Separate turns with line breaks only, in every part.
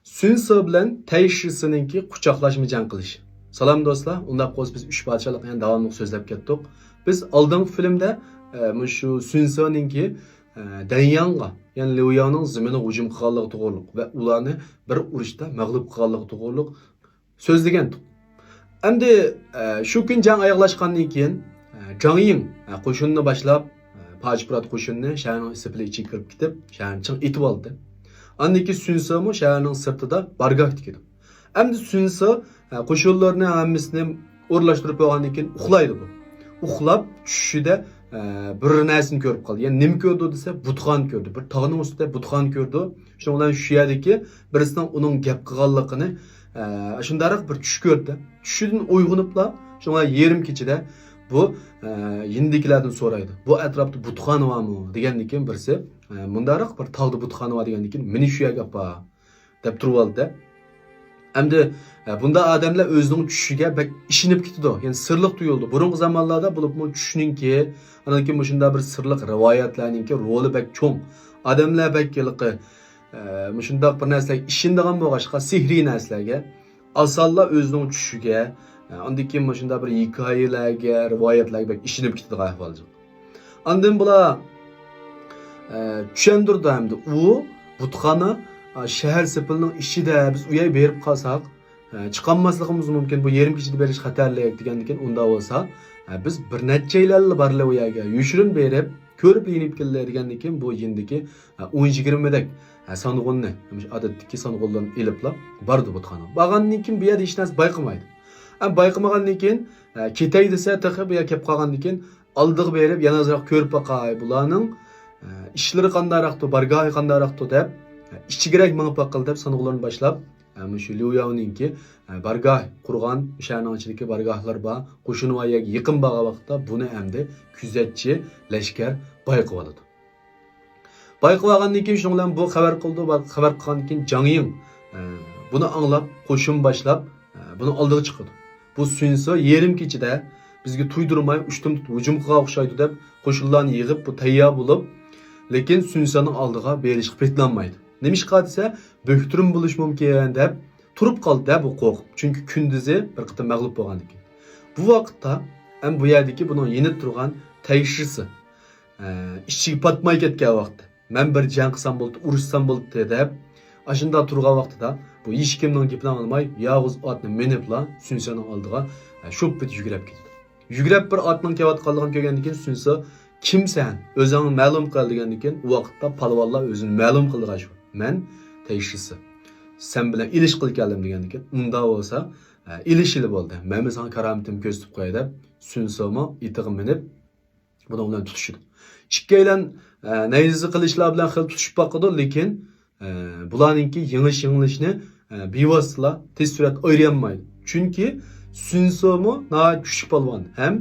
Sünsa bilen Teyşisininki quchoqlashma jang qilish. Salom do'stlar, undaq bo'lsa biz 3 parchalik yana davomli so'zlab ketdik. Biz oldingi filmda shu Sünsaninki Danyanga, ya'ni Liu Yaoning zimini hujum qilganligi to'g'riliq va ularni bir urushda mag'lub qilganligi to'g'riliq so'zlagan. Endi shu kun jang oyoqlashgandan keyin Zhang Ying qo'shinni boshlab Pajpurat qo'shinni shaharning issiqli ichiga kirib ketib, shaharni ching etib oldi. Andaki Sünsa mu shaharning sirtida bargoh tikdi. Endi Sünsa qo'shinlarni hammasini o'rlashtirib qo'ygandan keyin uxlaydi bu. Uxlab tushida bir narsani ko'rib qoldi. Ya'ni nima ko'rdi desa, butxon ko'rdi. Bir tog'ning ustida butxon ko'rdi. Shundan bilan shu yerdagi birisining uning gap qilganligini shundaq bir tush ko'rdi. Tushidan uyg'onibla, shunga yerim kechida bu yindikilardan so'raydi. Bu atrofda butxon bormi degandan keyin birisi mundariq bir tog'da butxon bor degandan keyin meni shu yerga apa deb turib oldi. Endi bunda odamlar o'zining tushiga bak ishinib ketdi. Ya'ni sirliq tuyuldi. Burungi zamonlarda bo'libmi tushninki, ana keyin shunda bir sirliq rivoyatlarninki roli bak cho'ng. Odamlar bak yiliqi shundaq bir narsaga ishindigan bo'lg'ashqa sihriy narsalarga asalla o'zining tushiga, undan keyin shunda bir hikoyalarga, rivoyatlarga bak ishinib ketdi ahvol. Ondan bular tushundirdi hamda u butxona shahar sepilining ishida biz u yerga berib qolsak, chiqolmasligimiz mumkin. Bu yerim kechida berish xatarli degandan keyin unda bo'lsa, biz bir necha yillar barlar u yerga yushirin berib, ko'rib yinib keldilar degandan keyin bu yindiki 10-20 dak sanog'onni, odatdagi sanog'onlarni elibla bordi butxona. Borgandan keyin bu yerda hech narsa bayqamaydi. Bayqamagandan keyin ketay desa, taxi bu yerga kelib qolgandan keyin oldiga berib, yana azroq ko'rib boqay bularning ishlari qandaroqdi, bargohi qandaroqdi deb ichigirak mingib boqil deb sanoqlarni boshlab, shu Liu Yaoninki bargoh qurgan shaharning ichidagi bargohlar bor, qo'shin voyaga yaqin bo'lgan vaqtda buni endi kuzatchi lashkar bayqab oladi. Bayqab olgandan keyin shunga bilan bu xabar qildi, xabar qilgandan keyin Zhang Ying buni anglab qo'shin boshlab buni oldiga chiqdi. Bu Sünsa yerim kechida bizga tuydirmay uchtum hujum qilgan o'xshaydi deb qo'shinlarni yig'ib bu tayyor bo'lib, lekin Sünsaning oldiga berishga petlanmaydi. Nemishqa desa, bo'ktirim bo'lish mumkin deb turib qoldi bu qo'rqib. Chunki kunduzi bir qitim mag'lub bo'lgandan keyin. Bu vaqtda ham bu yerdagi buning yenib turgan Teyshisi ichiga patmay ketgan vaqtda, men bir jang qilsam bo'ldi, urushsam bo'ldi deb ashunda turgan vaqtida bu hech kimning gapini olmay, yolg'iz otni minibla Sünsaning oldiga sho'ppit yugurib ketdi. Yugurib bir otning kelayotganligini ko'rgandan keyin Sünsa kimsan? O'zingni ma'lum qil degandan keyin u vaqtda palvonlar o'zini ma'lum qilgan shu. Men Teyshisi. Sen bilan ilishqil keldim degandan keyin unda bo'lsa, ilishili bo'ldi. Men sana karomatimni ko'rsatib qo'yay deb Sünsami itiga minib buni bilan tutishdi. Ikkalan nayzi qilishlar bilan xil tutishib boqdi, lekin bularningki yengilishni bevositla tez surat o'ylanmaydi. Chunki Sünsami nəhayət kuchli palvon. Hem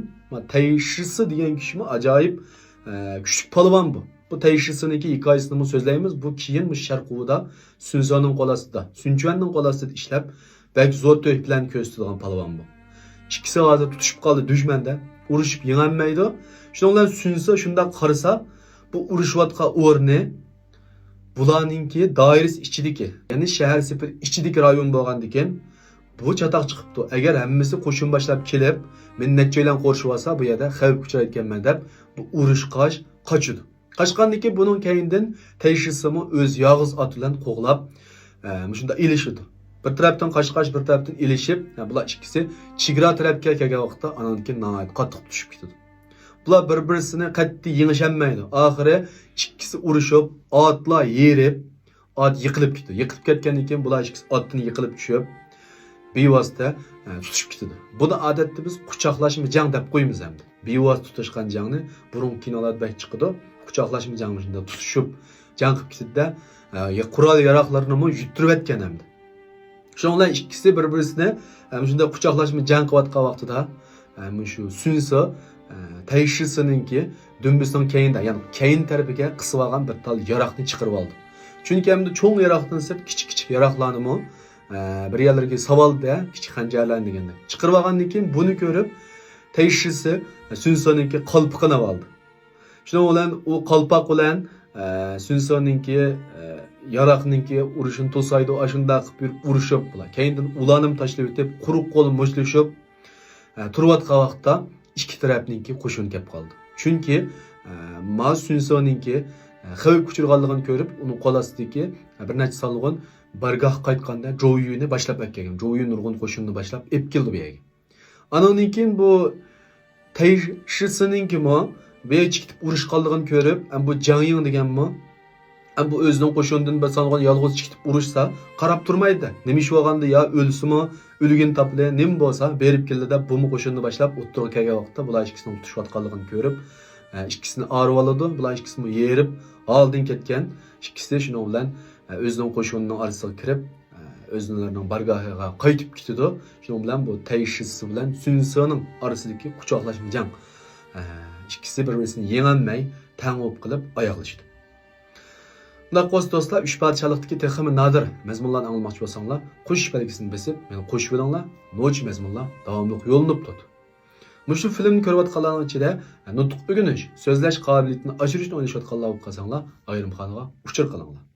Teyshisi degan kishimi ajoyib kuchli palvon bu. Bu Teyshisininki hikoyasini so'zlaymiz. Bu keyin Sharquvda Sünsaning qo'l ostida, Sunchuanning qo'l ostida ishlab, bak zo'r to'y bilan ko'rsatadigan palvon bu. Ikkisi hozir tutishib qoldi dushmanda, urushib yengolmaydi. Shundan bilan Sünsa shunda qarasa, bu urushayotgan o'rni bularningki doirasi ichidagi, ya'ni shahar sepir ichidagi rayon bo'lgandan keyin bu çataq chiqibdi. Agar hammasi qo'shin boshlab kelib, men nechalan qo'rshib olsa, bu yerda xavf kuchayotganman deb bu urushqash qochdi. Qochgandan keyin buning keyindan Teyshisimu o'z yog'iz ot bilan qo'g'lab, shunda ilishdi. Bir tarafdan qochqash, bir tarafdan ilishib, bular ikkisi chegara tarafga kelgan vaqtda andan keyin nihoyat qattiq tushib ketdi. Bular bir-birini qattiq yengishmaydi. Oxiri ikkisi urushib, otlar yerib, ot yiqilib ketdi. Yiqilib ketgandan keyin bular ikkisi otdan yiqilib tushib bevosita tutishib ketdi. Buni odatda biz quchoqlashma jang deb qo'yamiz hamda. Bevosita tutishgan jangni burun kinolarda bak chiqdi. Quchoqlashma jangni shunda tutishib jang qilib ketdi-da, qurol yaroqlarini yutirib etgan hamda. Shuningla ikkisi bir-birini shunda quchoqlashma jang qilayotgan vaqtida shu Sünsa Teyshisininki dumbisining keyinda, ya'ni keyin tarafiga qisib olgan bir tal yaroqni chiqarib oldi. Chunki hamda cho'ng yaroqdan sirt kichik yaroqlarni bir yerlarga savolda kichik xanjarlar deganda chiqarib olgandan keyin buni ko'rib Teyshisi Sünsaninki qalpiqini oldi. Shundan bilan u qalpoq bilan Sünsaninki yaraqninki urushini to'saydi, ashunda qilib bir urushib bular. Keyindan ulanım tashlab o'tib, quruq qo'l mo'shlashib turayotgan vaqtda ikki tarafninki qo'shin kelib qoldi. Chunki Ma Sünsonninki xavf kuchirganligini ko'rib, uni qo'l ostidagi bir necha salg'in bargoh qaytganda Joyuni boshlab kelgan. Joyu nurg'un qo'shinni boshlab ep keldi bu yerga. Andan keyin bu Tayshisinninki mo bechikib urush qoldigini ko'rib, bu Jangying deganmi, bu o'zining qo'shindan basalgan yolg'iz chiqib urushsa, qarab turmaydi. Nima ish bo'lganda yo o'lsimi, o'ligini topli, nima bo'lsa berib keldi-da, bu qo'shinni boshlab o'ttirga kelgan vaqtda bular ikkisini tutishayotganligini ko'rib, ikkisini arib oladi, bular ikkisini yerib, oldin ketgan. Ikkisi shuning bilan o'zining qo'shinining orasiga kirib, o'zlarining bargohiga qaytib ketdi. Shuning bilan bu Tayshisi bilan Sünsonning orasidagi quchoqlashma jang. İkisi birbirini yengolmay, tang o'p qilib oyoqlashdi. Bunday do'stlar, uch podshohlikdagi texmi nadir mazmunlarni anglamoqchi bo'lsanglar, qo'shish belgisini bosib, meni qo'shib olinglar. No'ch mazmunlar davomli yo'linib turadi. Mushu filmni ko'rayotganlarning ichida nutq o'rganish, so'zlash qobiliyatini oshirishni o'ylashayotganlar bo'lib qolsanglar, ayrim xonga uchir qilinglar.